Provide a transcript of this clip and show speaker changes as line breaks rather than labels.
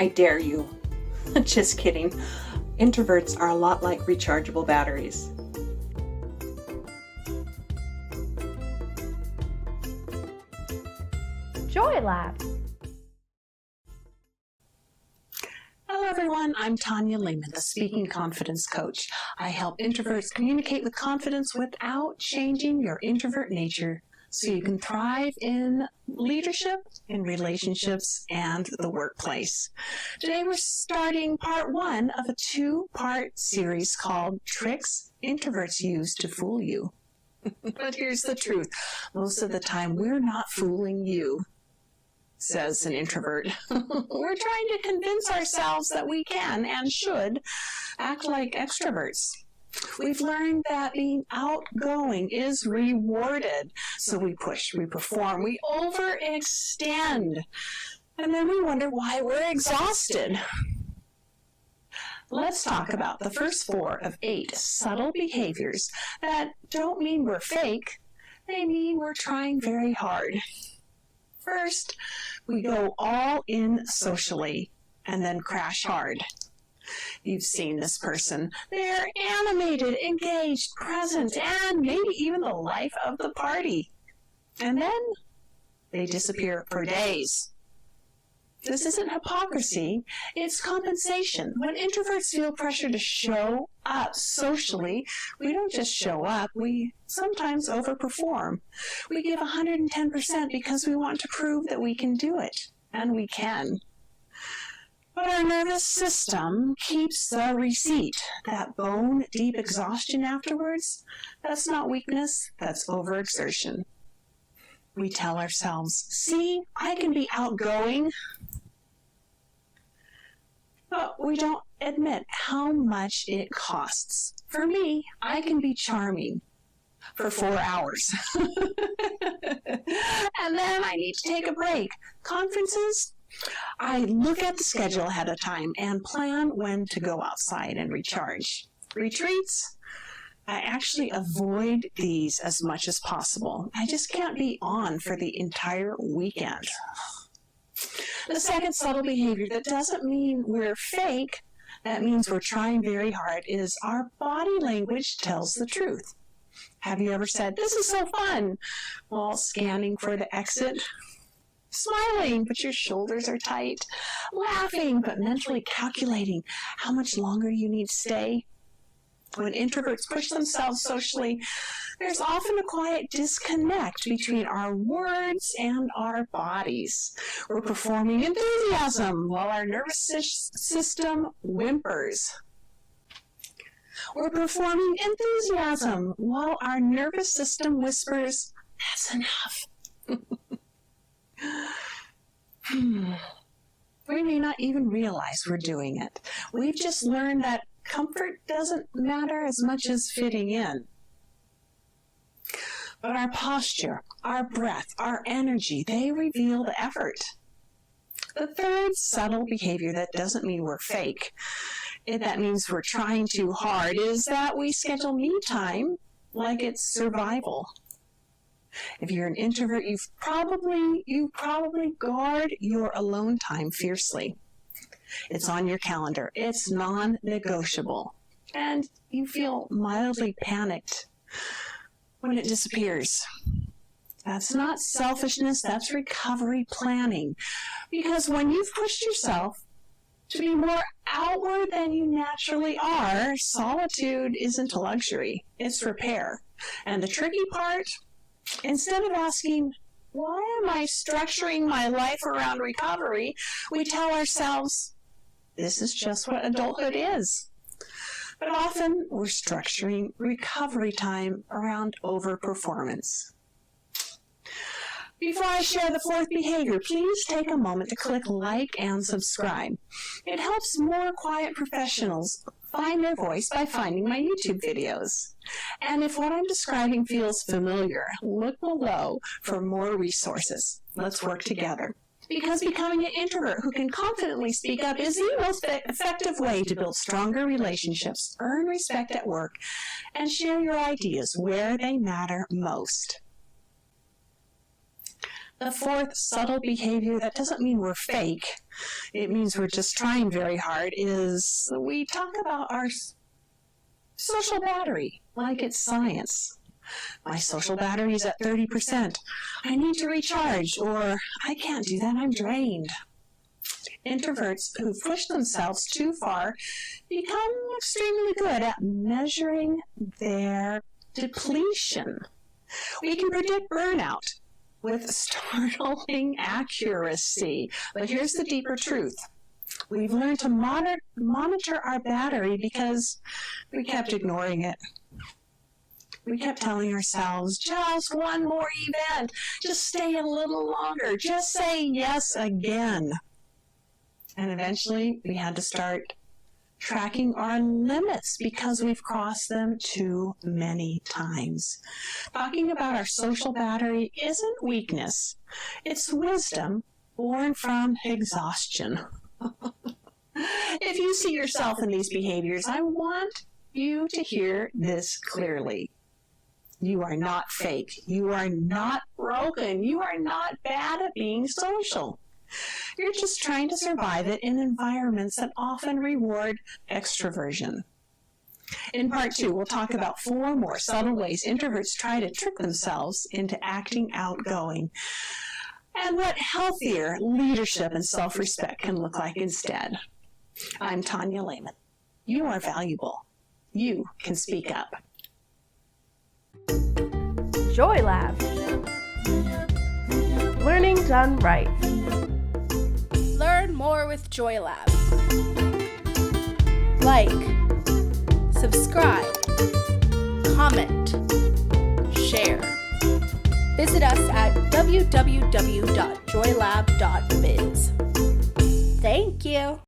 I dare you. Just kidding. Introverts are a lot like rechargeable batteries.
Joy Lab.
Hello everyone, I'm Tanya Lehman, the Speaking Confidence Coach. I help introverts communicate with confidence without changing your introvert nature so you can thrive in leadership, in relationships, and the workplace. Today we're starting part one of a two-part series called Tricks Introverts Use to Fool You. But here's the truth. Most of the time we're not fooling you, says an introvert. We're trying to convince ourselves that we can and should act like extroverts. We've learned that being outgoing is rewarded. So we push, we perform, we overextend. And then we wonder why we're exhausted. Let's talk about the first 4 of 8 subtle behaviors that don't mean we're fake. They mean we're trying very hard. First, we go all in socially and then crash hard. You've seen this person. They're animated, engaged, present, and maybe even the life of the party. And then they disappear for days. This isn't hypocrisy, it's compensation. When introverts feel pressure to show up socially, we don't just show up, we sometimes overperform. We give 110% because we want to prove that we can do it, and we can. But our nervous system keeps the receipt. That bone-deep exhaustion afterwards, that's not weakness, that's overexertion. We tell ourselves, see, I can be outgoing. But we don't admit how much it costs. For me, I can be charming for 4 hours. And then I need to take a break. Conferences, I look at the schedule ahead of time and plan when to go outside and recharge. Retreats, I actually avoid these as much as possible. I just can't be on for the entire weekend. The second subtle behavior that doesn't mean we're fake, that means we're trying very hard, is our body language tells the truth. Have you ever said, "This is so fun," while scanning for the exit? Smiling, but your shoulders are tight. Laughing, but mentally calculating how much longer you need to stay. When introverts push themselves socially, there's often a quiet disconnect between our words and our bodies. We're performing enthusiasm while our nervous system whimpers. We're performing enthusiasm while our nervous system whispers, "That's enough." We may not even realize we're doing it. We've just learned that comfort doesn't matter as much as fitting in. But our posture, our breath, our energy, they reveal the effort. The third subtle behavior that doesn't mean we're fake, that means we're trying too hard, is that we schedule me time like it's survival. If you're an introvert, you probably guard your alone time fiercely. It's on your calendar. It's non-negotiable. And you feel mildly panicked when it disappears. That's not selfishness, that's recovery planning. Because when you've pushed yourself to be more outward than you naturally are, solitude isn't a luxury, it's repair. And the tricky part, instead of asking, why am I structuring my life around recovery, we tell ourselves, this is just what adulthood is. But often we're structuring recovery time around overperformance. Before I share the fourth behavior, please take a moment to click like and subscribe. It helps more quiet professionals find their voice by finding my YouTube videos. And if what I'm describing feels familiar, look below for more resources. Let's work together. Because becoming an introvert who can confidently speak up is the most effective way to build stronger relationships, earn respect at work, and share your ideas where they matter most. The fourth subtle behavior that doesn't mean we're fake, it means we're just trying very hard, is we talk about our social battery like it's science. My social battery is at 30%. I need to recharge, or I can't do that, I'm drained. Introverts who push themselves too far become extremely good at measuring their depletion. We can predict burnout with startling accuracy. But here's the deeper truth. We've learned to monitor our battery because we kept ignoring it. We kept telling ourselves, just one more event, just stay a little longer, just say yes again. And eventually we had to start tracking our limits because we've crossed them too many times. Talking about our social battery isn't weakness. It's wisdom born from exhaustion. If you see yourself in these behaviors, I want you to hear this clearly. You are not fake. You are not broken. You are not bad at being social. You're just trying to survive it in environments that often reward extroversion. In part 2, we'll talk about 4 more subtle ways introverts try to trick themselves into acting outgoing, and what healthier leadership and self-respect can look like instead. I'm Tanya Lehman. You are valuable. You can speak up.
Joy Lab. Learning done right.
Learn more with Joy Lab. Like, subscribe, comment, share. Visit us at www.joylab.biz. Thank you.